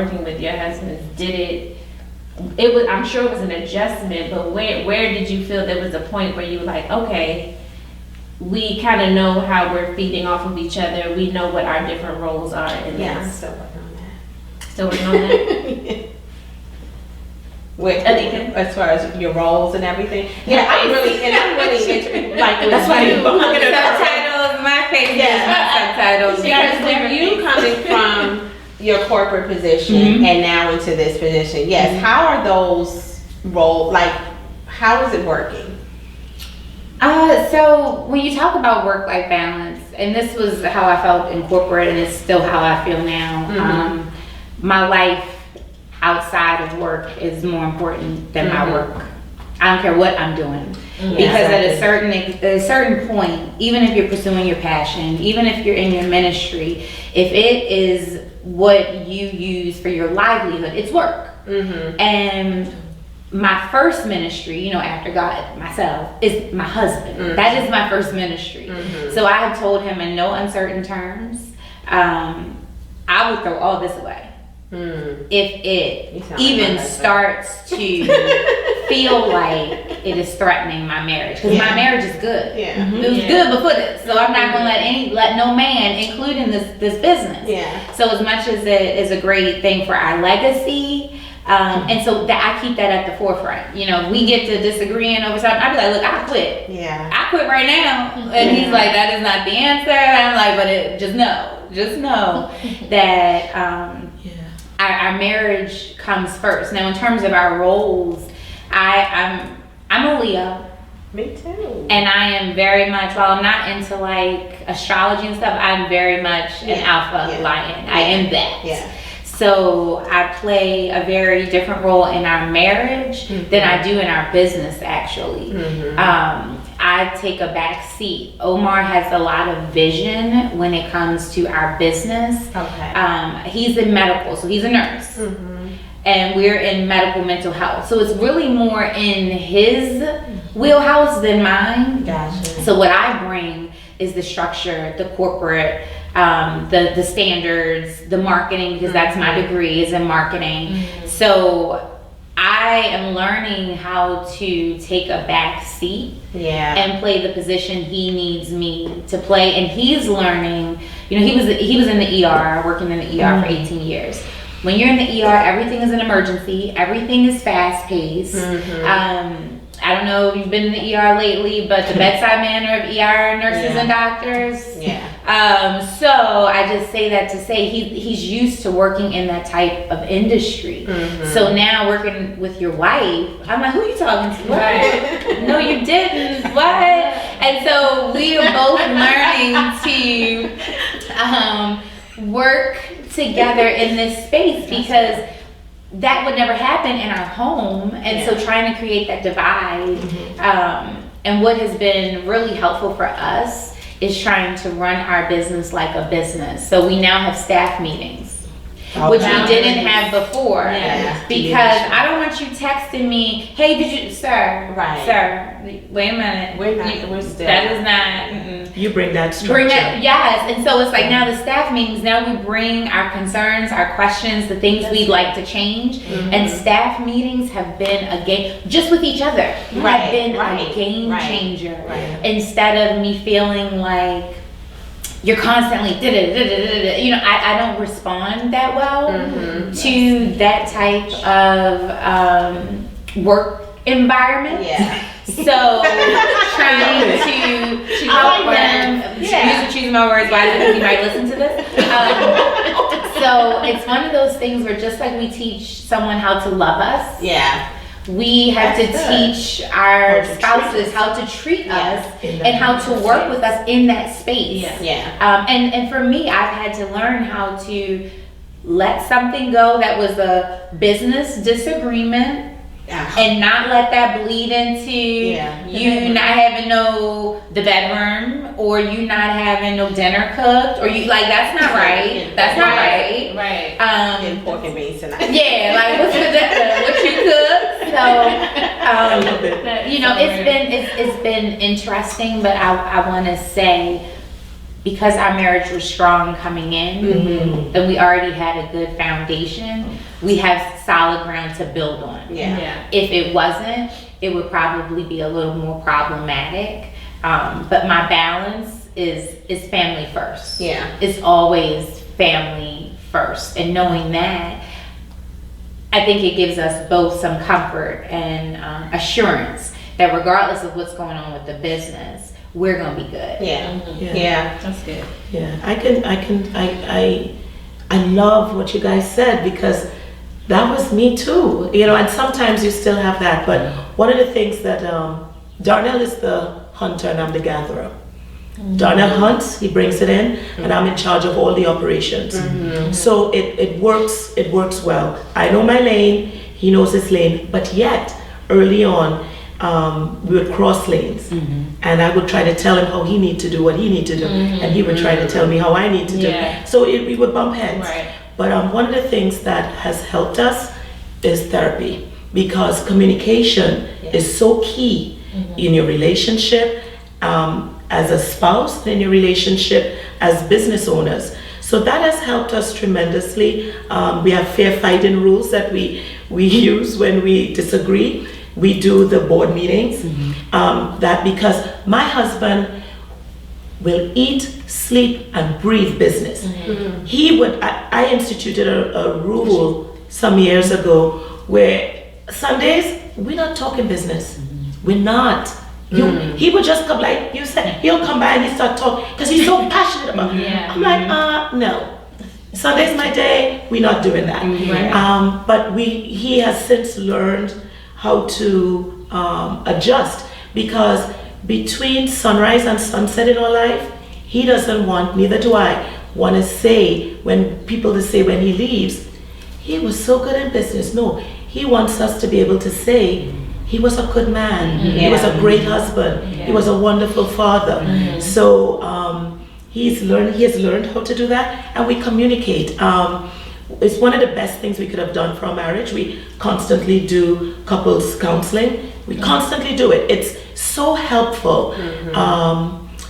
working with your husbands, I'm sure it was an adjustment, but where did you feel there was a point where you were like, okay, we kind of know how we're feeding off of each other. We know what our different roles are in I'm this. still working on that. Still working on that? As far as your roles and everything. Yeah, I'm really like with that's why you. Subtitles, my face. Subtitles. Because with you coming from your corporate position and now into this position, yes, how are those roles, like, how is it working? So when you talk about work-life balance, and this was how I felt in corporate, and it's still how I feel now. My life outside of work is more important than my work. I don't care what I'm doing, because at a certain point, even if you're pursuing your passion, even if you're in your ministry, if it is what you use for your livelihood, it's work. And my first ministry, after God, myself, is my husband. That is my first ministry. So I have told him in no uncertain terms, I would throw all this away if it even starts to feel like it is threatening my marriage. Because my marriage is good. It was good before this. So I'm not going to let no man, including this business. So as much as it is a great thing for our legacy, and so that I keep that at the forefront. We get to disagreeing over something. I'd be like, look, I quit. I quit right now. And he's like, that is not the answer. And I'm like, but just know that our marriage comes first. Now, in terms of our roles, I'm a Leo. Me too. And I am very much, while I'm not into like astrology and stuff, I'm very much an alpha lion. I am that. So I play a very different role in our marriage than I do in our business, actually. I take a back seat. Omar has a lot of vision when it comes to our business. He's in medical, so he's a nurse. And we're in medical mental health. So it's really more in his wheelhouse than mine. So what I bring is the structure, the corporate, the standards, the marketing, because that's my degree is in marketing. So I am learning how to take a back seat and play the position he needs me to play. And he's learning, he was in the ER, working in the ER for 18 years. When you're in the ER, everything is an emergency. Everything is fast paced. I don't know if you've been in the ER lately, but the bedside manner of ER nurses and doctors. So I just say that to say he's used to working in that type of industry. So now working with your wife, I'm like, who are you talking to? What? No, you didn't. What? And so we are both learning to work together in this space, because that would never happen in our home. And so trying to create that divide, and what has been really helpful for us is trying to run our business like a business. So we now have staff meetings, which we didn't have before. Because I don't want you texting me, hey, did you, sir, wait a minute. We're still. That is not, You bring that structure. yes. And so it's like now the staff meetings, now we bring our concerns, our questions, the things we'd like to change. And staff meetings have been a game, just with each other, have been a game changer. Instead of me feeling like you're constantly, I don't respond that well to that type of work environment. So trying to help them, choosing my words wisely, because you might listen to this. So it's one of those things where just like we teach someone how to love us, we have to teach our spouses how to treat us and how to work with us in that space. And for me, I've had to learn how to let something go that was a business disagreement, and not let that bleed into you not having the bedroom, or you not having no dinner cooked, or you like that's not right. That's not right. Getting pork and beans tonight. Like what's for dinner? What you cook? So it's been interesting, but I want to say because our marriage was strong coming in, and we already had a good foundation, we have solid ground to build on. Yeah. If it wasn't, it would probably be a little more problematic. But my balance is family first. Yeah. It's always family first. And knowing that, I think it gives us both some comfort and assurance that regardless of what's going on with the business, we're gonna be good. Yeah. That's good. Yeah, I love what you guys said, because that was me too, you know, and sometimes you still have that, but one of the things that, Darnell is the hunter and I'm the gatherer. Darnell hunts, he brings it in, and I'm in charge of all the operations. So it works well. I know my lane, he knows his lane, but yet early on, we would cross lanes, and I would try to tell him how he need to do what he need to do, and he would try to tell me how I need to do. So we would bump heads. Right. But one of the things that has helped us is therapy, because communication is so key in your relationship, as a spouse, in your relationship as business owners. So that has helped us tremendously. We have fair fighting rules that we use when we disagree. We do the board meetings, that because my husband will eat, sleep, and breathe business. He would, I instituted a rule some years ago where Sundays, we're not talking business. We're not. He would just come, like you said, he'll come by and he start talking, because he's so passionate about it. I'm like, no. Sunday's my day, we're not doing that. But he has since learned how to adjust, because between sunrise and sunset in our life, he doesn't want, neither do I, want to say, when people to say when he leaves, he was so good in business. No, he wants us to be able to say, he was a good man, he was a great husband, he was a wonderful father. So he has learned how to do that, and we communicate. It's one of the best things we could have done for our marriage. We constantly do couples counseling. We constantly do it. It's so helpful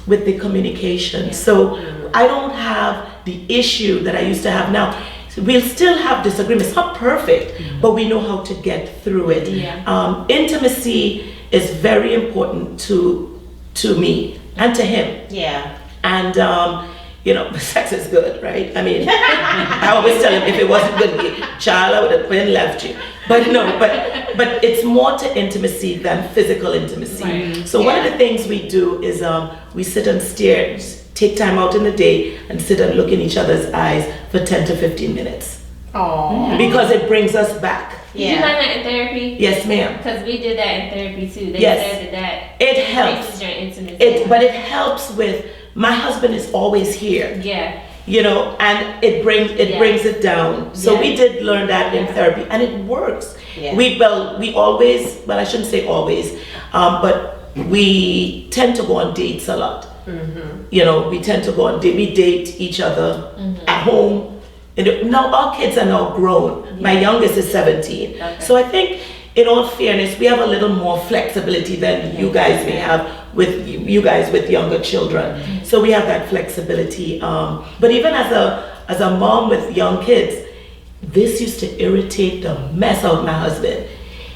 with the communication. So I don't have the issue that I used to have now. We'll still have disagreements. It's not perfect, but we know how to get through it. Intimacy is very important to me and to him. And you know, sex is good, right? I mean, I always tell him, if it wasn't good, child, I would have been left you. But no, but it's more to intimacy than physical intimacy. So one of the things we do is we sit and stare, take time out in the day and sit and look in each other's eyes for 10 to 15 minutes. Because it brings us back. Did you learn that in therapy? Yes, ma'am. Because we did that in therapy too. They said that it helps. increases your intimacy. But it helps with, my husband is always here. You know, and it brings it down. So we did learn that in therapy, and it works. We always, well, I shouldn't say always, but we tend to go on dates a lot. You know, we tend to go on date. We date each other at home. And now our kids are now grown. My youngest is 17. So I think, in all fairness, we have a little more flexibility than you guys may have with you guys with younger children. So we have that flexibility. But even as a mom with young kids, this used to irritate the mess out of my husband.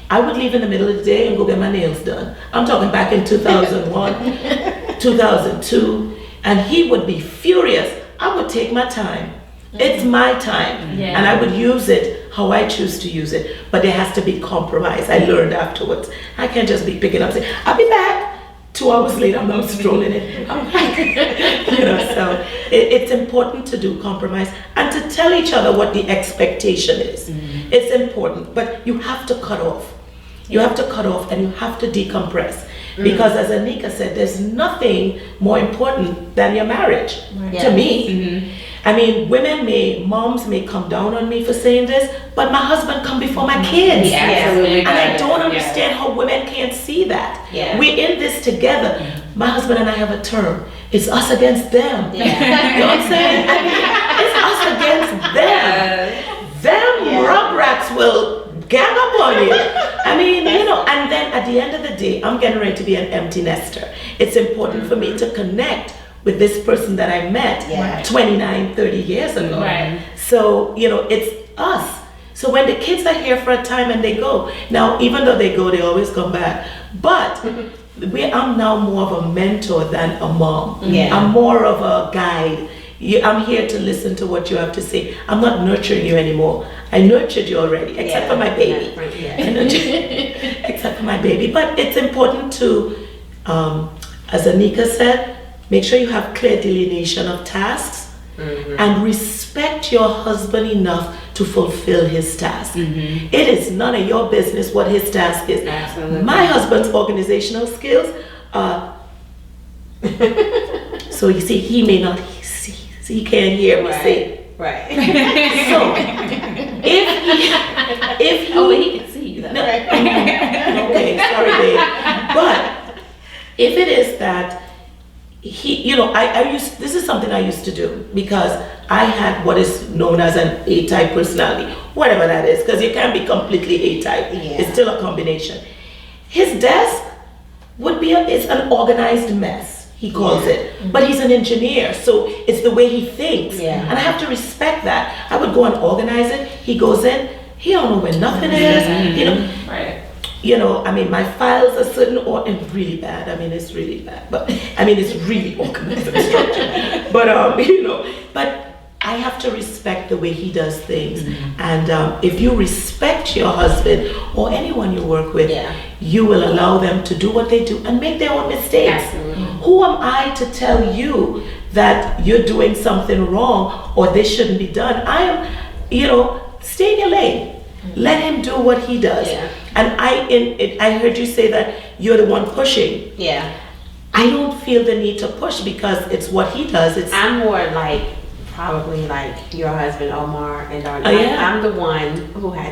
I would leave in the middle of the day and go get my nails done. I'm talking back in 2001, 2002, and he would be furious. I would take my time. It's my time, and I would use it how I choose to use it, but there has to be compromise. I learned afterwards. I can't just be picking up saying, I'll be back. 2 hours later, I'm not strolling it. I'm like, you know, so it's important to do compromise and to tell each other what the expectation is. It's important, but you have to cut off. You have to cut off and you have to decompress. Because as Anika said, there's nothing more important than your marriage, to me. I mean, moms may come down on me for saying this, but my husband come before my kids. Absolutely. And I don't understand how women can't see that. We're in this together. My husband and I have a term. It's us against them. You know what I'm saying? I mean, it's us against them. Them rugrats will gang up on you. I mean, you know, and then at the end of the day, I'm getting ready to be an empty nester. It's important for me to connect with this person that I met 29, 30 years ago. Right. So, it's us. So when the kids are here for a time and they go, now even though they go, they always come back. But I'm now more of a mentor than a mom. Yeah. I'm more of a guide. I'm here to listen to what you have to say. I'm not nurturing you anymore. I nurtured you already, except for my baby. Except for my baby. But it's important to, as Anika said, make sure you have clear delineation of tasks and respect your husband enough to fulfill his task. It is none of your business what his task is. Absolutely. My husband's organizational skills are so you see, he may not see, so he can't hear me say. Right. So if he Oh, but he can see you though. okay, sorry, babe. But if it is that he, I used, this is something I used to do because I had what is known as an A-type personality, whatever that is, because you can't be completely A-type. Yeah. It's still a combination. His desk would be it's an organized mess, he calls it, but he's an engineer, so it's the way he thinks, and I have to respect that. I would go and organize it. He goes in, he don't know where nothing is, Right. I mean, my files are certain or and really bad. I mean, it's really bad, but I mean, it's really organized and structured. But but I have to respect the way he does things. And if you respect your husband or anyone you work with, you will allow them to do what they do and make their own mistakes. Absolutely. Who am I to tell you that you're doing something wrong or this shouldn't be done? I am, stay in your lane. Let him do what he does. Yeah. And I heard you say that you're the one pushing. Yeah. I don't feel the need to push because it's what he does. I'm more probably like your husband Omar and Darnell. Oh, yeah. I'm the one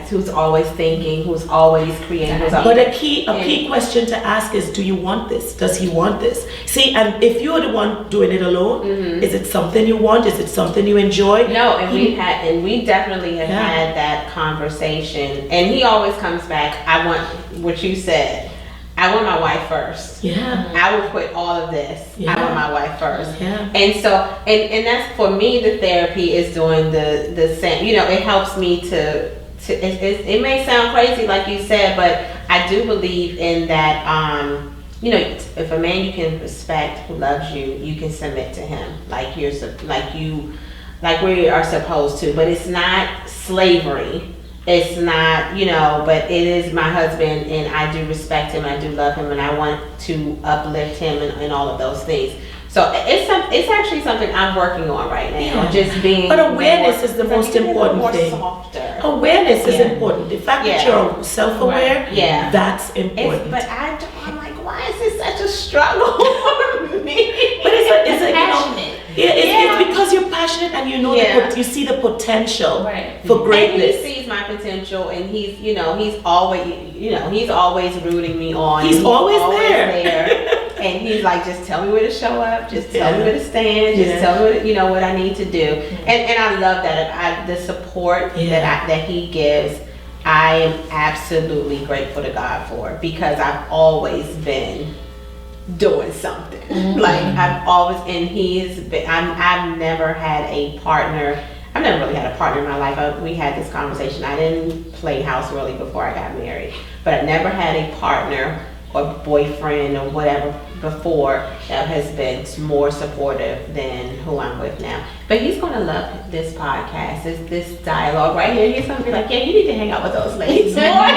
who's always thinking, who's always creating. But a key question to ask is, do you want this? Does he want this? See, and if you're the one doing it alone, is it something you want? Is it something you enjoy? No, and we definitely have had that conversation. And he always comes back, I want what you said. I want my wife first. Yeah. I will quit all of this. Yeah. I want my wife first. Yeah. And so, and that's for me, the therapy is doing the same. It helps me to it may sound crazy like you said, but I do believe in that, if a man you can respect who loves you, you can submit to him like we are supposed to, but it's not slavery. It's not, but it is my husband, and I do respect him, I do love him, and I want to uplift him and all of those things. So it's actually something I'm working on right now. Yeah. Just being. But awareness is the most important thing. Softer. Awareness is important. The fact that you're self-aware, that's important. But I'm like, why is this such a struggle for me? But it's passionate. It's because you're passionate and you know you see the potential for greatness. And he sees my potential, and he's always rooting me on. He's always there. And he's like, just tell me where to show up, just tell me where to stand, just tell me what I need to do. And I love that. The support that he gives, I am absolutely grateful to God for, because I've always been doing something. Like I've always, and I've never had a partner. I've never really had a partner in my life. We had this conversation. I didn't play house really before I got married, but I've never had a partner or boyfriend or whatever before that has been more supportive than who I'm with now. But he's gonna love this podcast, this dialogue right here. He's gonna be like, yeah, you need to hang out with those ladies more.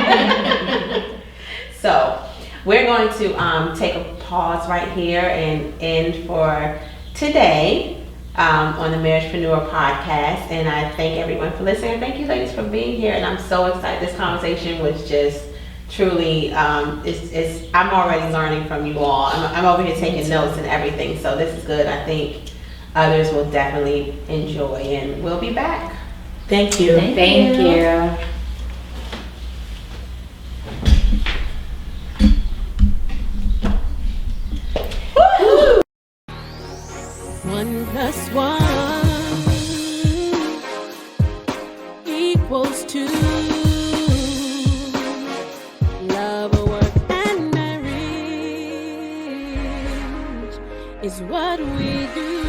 So we're going to take a pause right here and end for today on the Marriagepreneur podcast. And I thank everyone for listening. Thank you ladies for being here. And I'm so excited. This conversation was just truly, I'm already learning from you all. I'm over here taking notes and everything. So this is good. I think others will definitely enjoy, and we'll be back. Thank you. Thank you. One plus one equals two. Love, work, and marriage is what we do.